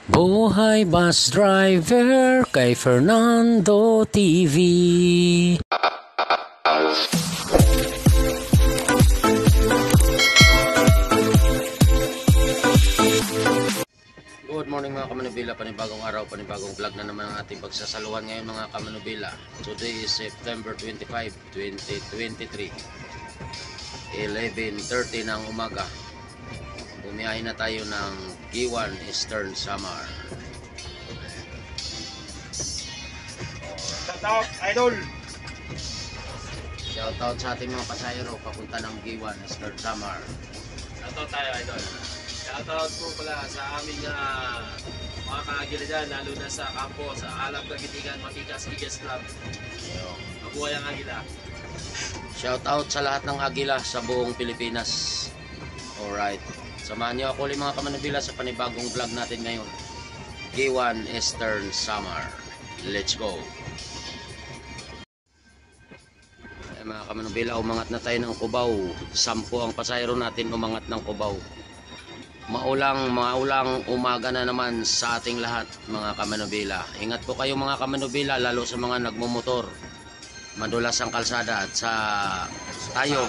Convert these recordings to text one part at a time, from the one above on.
Buhay Bus Driver kay Fernando TV. Good morning mga kamanubila, panibagong araw, panibagong vlog na naman ang ating pagsasaluhan ngayon mga kamanubila. Today is September 25, 2023, 11:30 ng umaga. Bumiyahin na tayo ng Giwan Eastern Samar. Shoutout, idol! Shoutout sa ating mga pasahero papunta ng Giwan Eastern Samar. Shoutout tayo, idol. Shoutout po pala sa aming mga kaagila dyan, lalo na sa kampo, sa Alab, Gagitigan, Makikas, Igas Club. Mabuhay ang agila. Shoutout sa lahat ng agila sa buong Pilipinas. Alright. Samahan niyo ako ulit mga kamanubila sa panibagong vlog natin ngayon. Giwan Eastern Samar. Let's go! Ay, mga kamanubila, umangat na tayo ng Cubao. 10 ang pasahero natin umangat ng Cubao. Maulang umaga na naman sa ating lahat mga kamanubila. Ingat po kayo mga kamanubila, lalo sa mga nagmumotor. Madulas ang kalsada at sa tayo,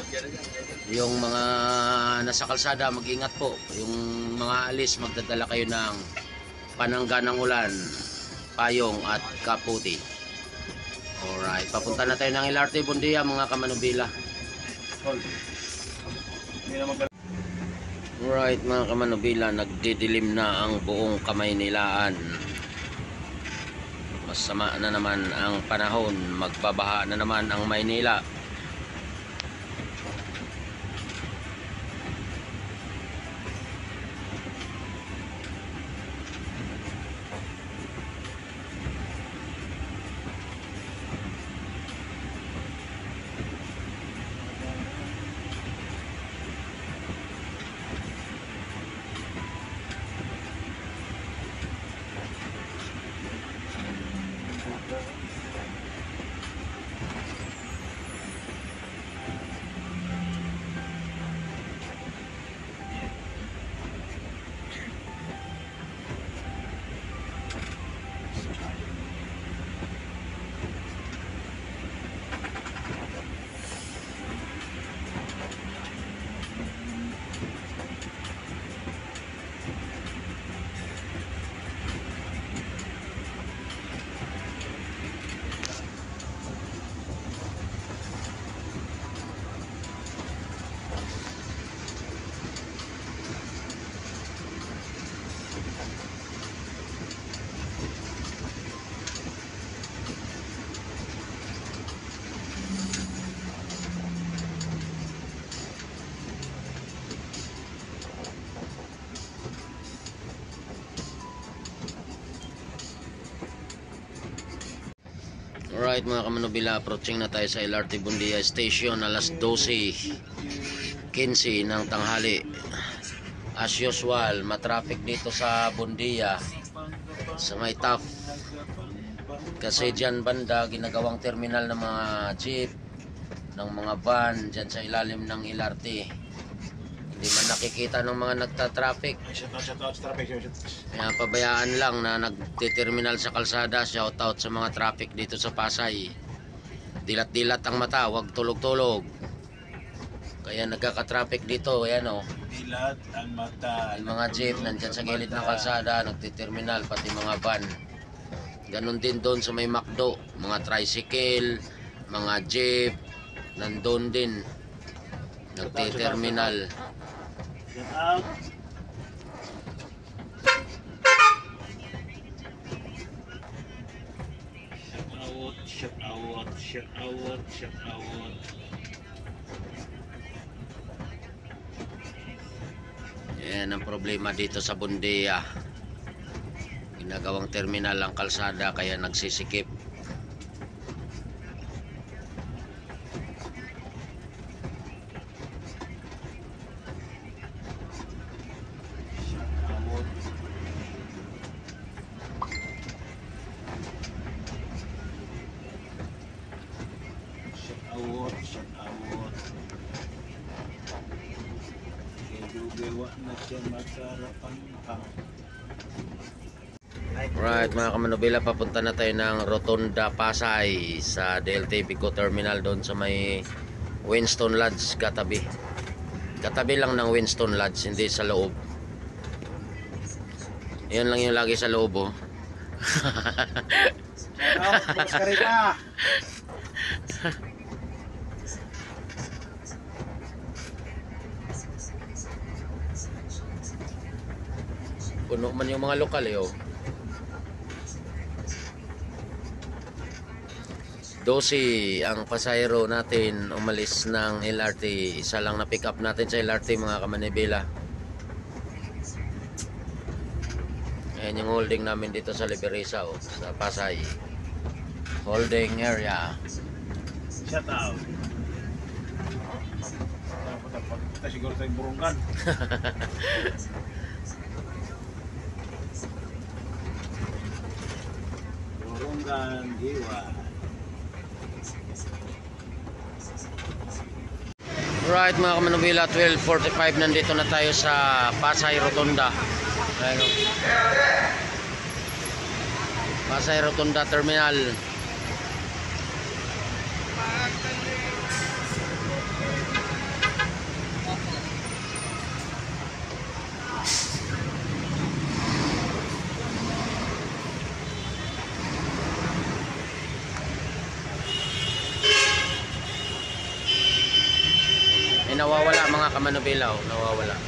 yung mga nasa kalsada, mag-ingat po. Yung mga alis, magdadala kayo ng panangga ng ulan, payong at kaputi. Alright, papunta na tayo ng LRT Bundia mga kamanubila. Alright mga kamanubila, nagdidilim na ang buong Kamaynilaan. Masama na naman ang panahon, magbabaha na naman ang Maynila. Alright mga kamanubila, approaching na tayo sa LRT Bundia Station, alas 12:15 ng tanghali. As usual, matraffic dito sa Bundia, sa may TAF. Kasi dyan banda, ginagawang terminal ng mga jeep, ng mga van, dyan sa ilalim ng LRT. Hindi man nakikita ng mga nagtatraffic. Kaya pabayaan lang na nagtiterminal sa kalsada. Shoutout sa mga traffic dito sa Pasay. Dilat-dilat ang mata, wag tulog-tulog. Kaya nagkaka-traffic dito, ayan o. Dilat ang mata. Yung mga jeep nandyan sa gilid ng kalsada, nagtiterminal, pati mga van. Ganon din doon sa may McDo, mga tricycle, mga jeep, nandun din. Nagtiterminal. Get out. Shut out, shut out, shut out. Yan ang problema dito sa Bundia. Ginagawang terminal ang kalsada kaya nagsisikip. Gawa na siya magkarapan ka. Right mga kamanobela, papunta na tayo ng Rotonda, Pasay sa DLT Bico Terminal doon sa may Winston Lodge katabi. Katabi lang ng Winston Lodge, hindi sa loob. Yan lang yung lagi sa loob oh. Puno man yung mga lokal eh oh. 12 ang pasahero natin umalis ng LRT. Isa lang na pick up natin sa LRT mga kamanibela. Ayan yung holding namin dito sa Liberisa oh, sa Pasay. Holding area. Shout out. Kita siguro tayong burunggan. Burunggan, iwa. Right mga kamanubila, 12:45 nandito na tayo sa Pasay Rotonda. Ayan, oh. Pasay Rotonda Terminal. Nawawala mga kamanubila oh, nawawala.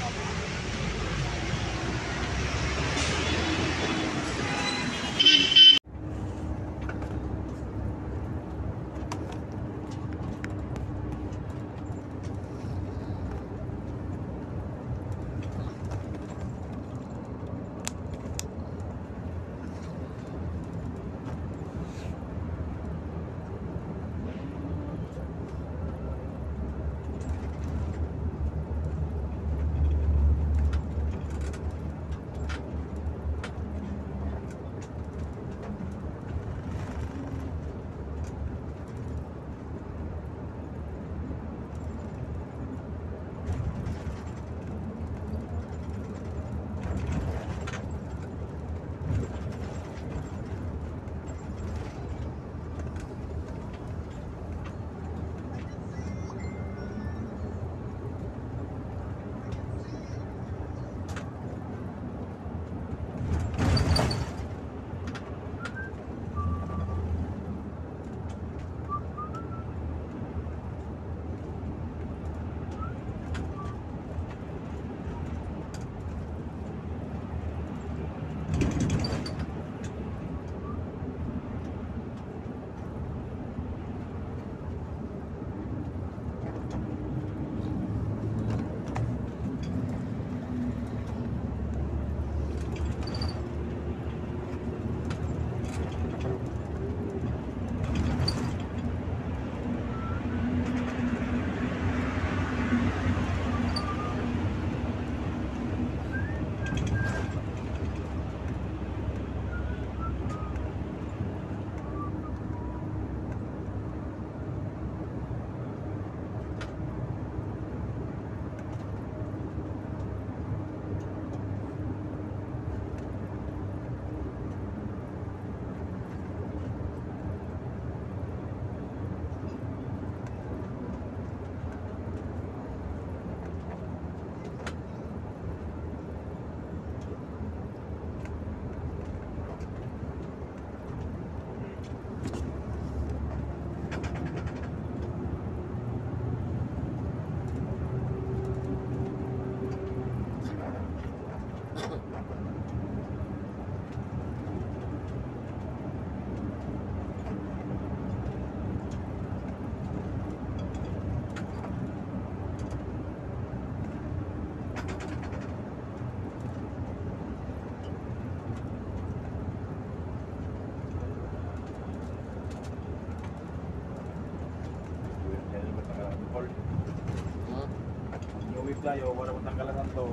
Tayo, wala mo tanggalan to.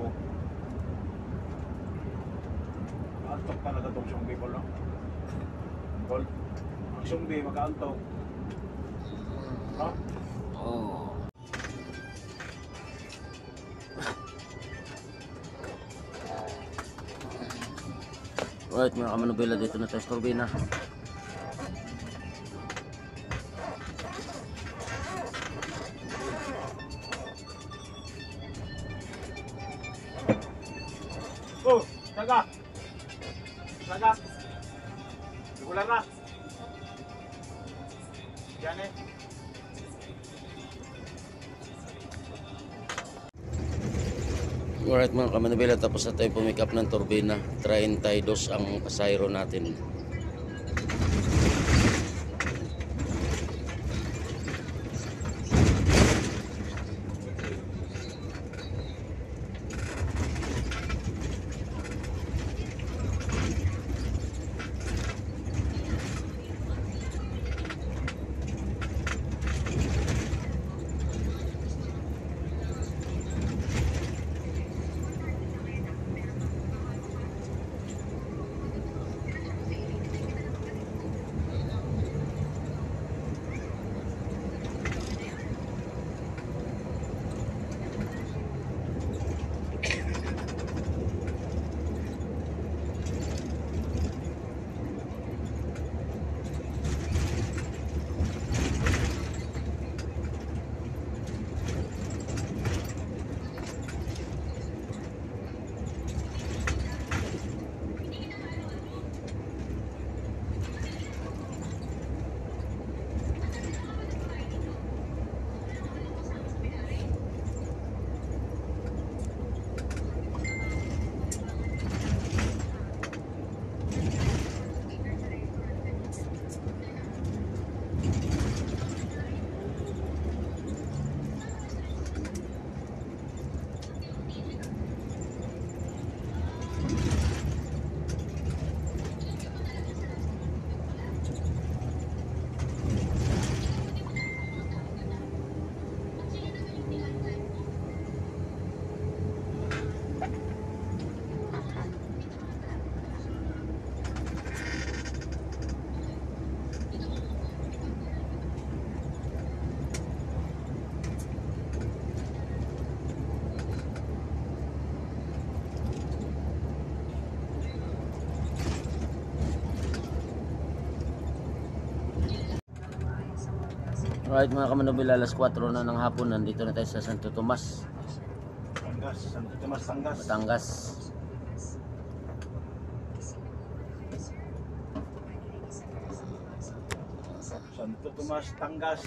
Antok pa na itong sumbi ko, no? Gold. Ang sumbi, makaantok. No? Oh. Alright mga kamanubela, dito na tayo sa turbina. Oh, taga. Taga. Ulan na. Yan eh. Alright mga kamanubela, tapos na tayo pumikap ng turbina. 32 ang pasayro natin. Alright mga kamanubela, alas 4 na ng hapon, nandito na tayo sa Santo Tomas, Batangas, Santo Tomas, Batangas. Batangas. Santo Tomas, Batangas.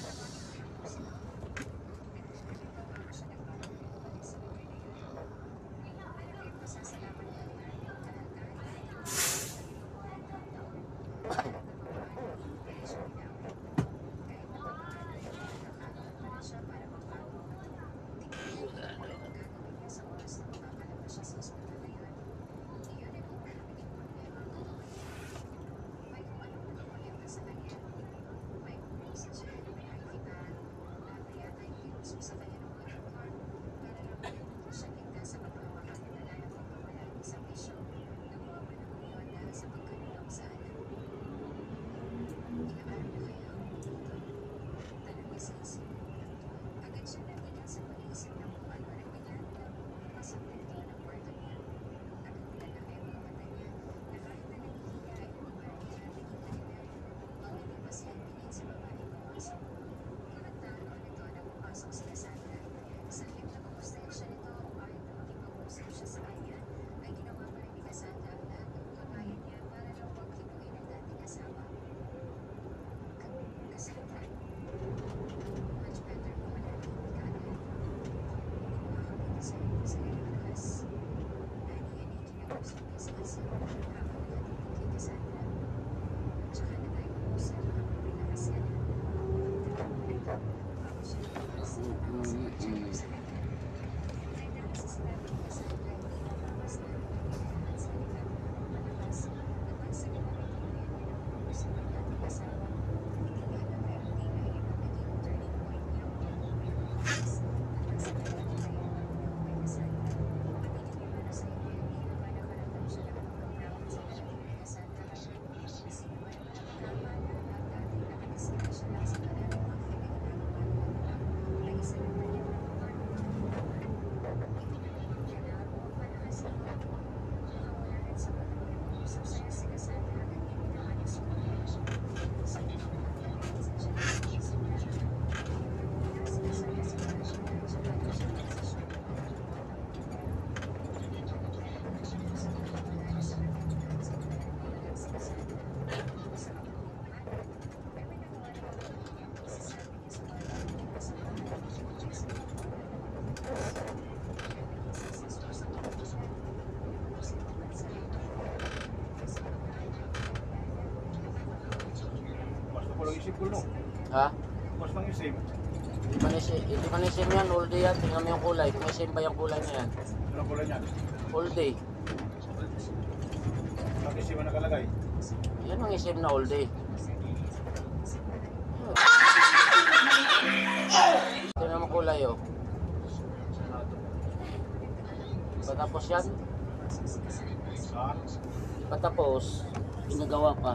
Isip ko no. Ha? Mas nang isip. Hindi pa nisim yan, all day yan. Tingnan mo yung kulay. Kung isim ba yung kulay na yan? Ano pala niyan? All day. Bakit isip ang nakalagay? Yan ang isim na all day. Tingnan mo kulay oh. Patapos yan? Ha? Patapos, ginagawa pa.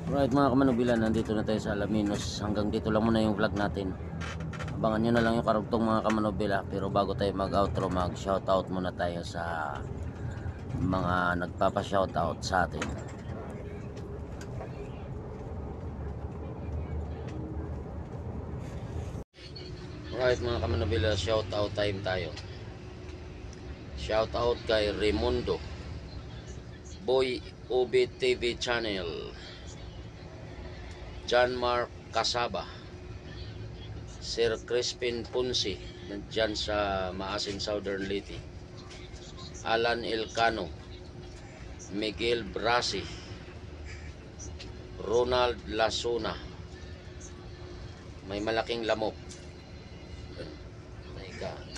Alright mga kamanubila, nandito na tayo sa Alaminos. Hanggang dito lang muna yung vlog natin. Abangan nyo na lang yung karugtong mga kamanubila. Pero bago tayo mag outro, mag shoutout muna tayo sa mga nagpapa shoutout sa atin. Alright mga kamanubila, shoutout time tayo. Shoutout kay Raimundo Boy Ubi TV Channel, John Mark Casaba, Sir Crispin Punsi dyan sa Maasin Southern Leyte, Alan Elcano, Miguel Brasi, Ronald Lasuna, may malaking lamok. My God.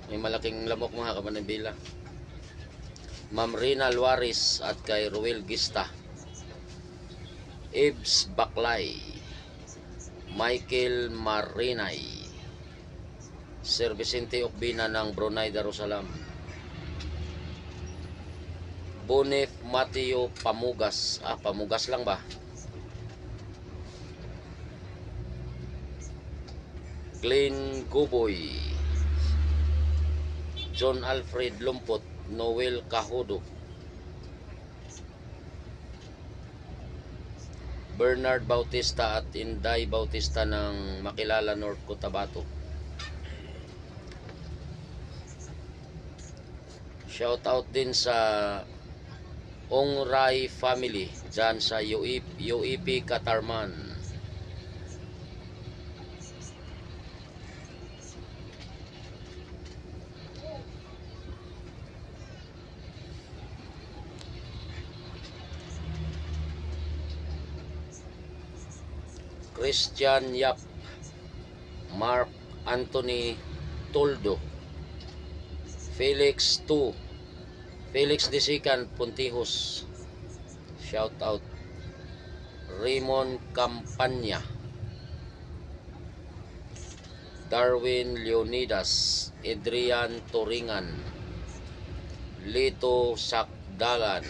May malaking lamok mga kamanibila. Ma'am Rina Luaris at kay Ruel Gista, Ibs Baklay, Michael Marinay, Sir Vicente Okbina ng Brunei Darussalam, Bonif Mateo Pamugas, Pamugas lang ba? Glenn Guboy, John Alfred Lumpot, Noel Cahudo, Bernard Bautista at Inday Bautista ng Makilala, North Cotabato. Shout out din sa Ongrai family dyan sa UEP Katarman. Christian Yap, Mark Anthony Toldo, Felix Desikan Puntihos, shout out. Raymond Campanya, Darwin Leonidas, Adrian Toringan, Lito Sakdagan,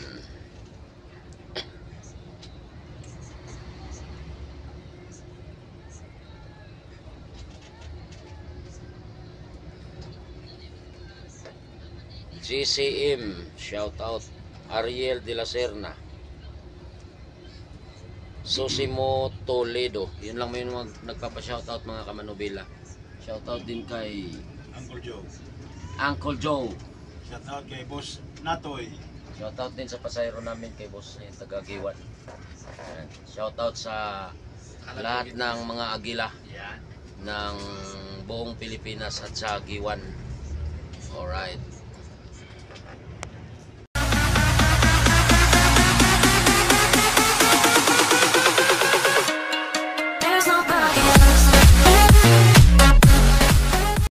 GCM, shout out. Ariel de la Serna, Sosimo Toledo. Yun lang may nagpapa-shoutout mga kamanubila. Shoutout din kay Uncle Joe. Uncle Joe. Shout out kay Boss Natoy. Shoutout din sa pasayro namin kay Boss yung taga-Giwan. Shoutout sa lahat ng mga agila Yan. ng buong Pilipinas at sa Giwan. Alright.